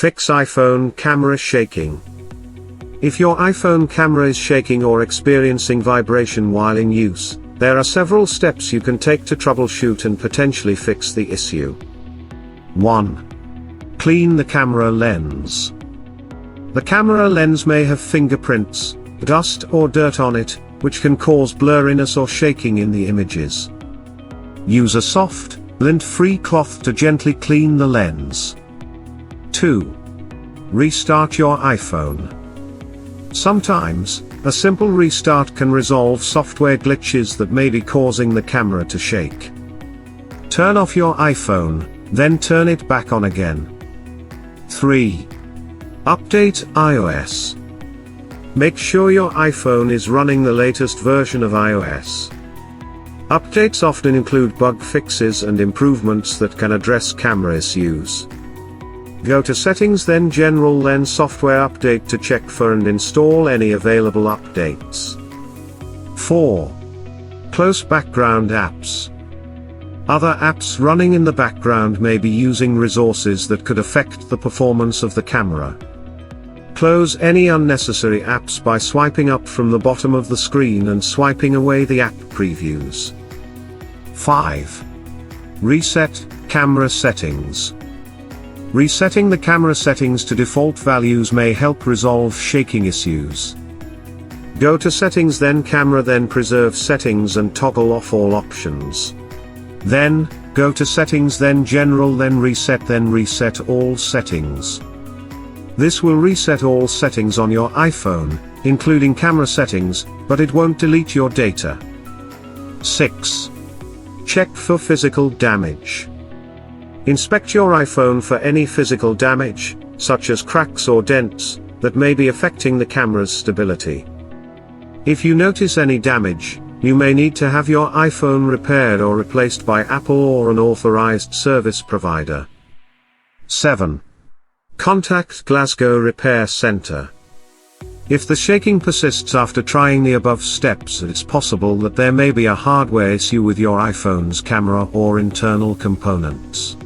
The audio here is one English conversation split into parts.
Fix iPhone camera shaking. If your iPhone camera is shaking or experiencing vibration while in use, there are several steps you can take to troubleshoot and potentially fix the issue. 1. Clean the camera lens. The camera lens may have fingerprints, dust or dirt on it, which can cause blurriness or shaking in the images. Use a soft, lint-free cloth to gently clean the lens. 2. Restart your iPhone. Sometimes, a simple restart can resolve software glitches that may be causing the camera to shake. Turn off your iPhone, then turn it back on again. 3. Update iOS. Make sure your iPhone is running the latest version of iOS. Updates often include bug fixes and improvements that can address camera issues. Go to Settings, then General, then Software Update to check for and install any available updates. 4. Close background apps. Other apps running in the background may be using resources that could affect the performance of the camera. Close any unnecessary apps by swiping up from the bottom of the screen and swiping away the app previews. 5. Reset camera settings. Resetting the camera settings to default values may help resolve shaking issues. Go to Settings, then Camera, then Preserve Settings and toggle off all options. Then, go to Settings, then General, then Reset all settings. This will reset all settings on your iPhone, including camera settings, but it won't delete your data. 6. Check for physical damage. Inspect your iPhone for any physical damage, such as cracks or dents, that may be affecting the camera's stability. If you notice any damage, you may need to have your iPhone repaired or replaced by Apple or an authorized service provider. 7. Contact Glasgow Repair Center. If the shaking persists after trying the above steps, it's possible that there may be a hardware issue with your iPhone's camera or internal components.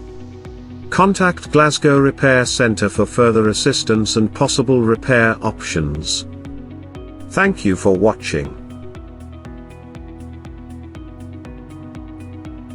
Contact Glasgow Repair Center for further assistance and possible repair options. Thank you for watching.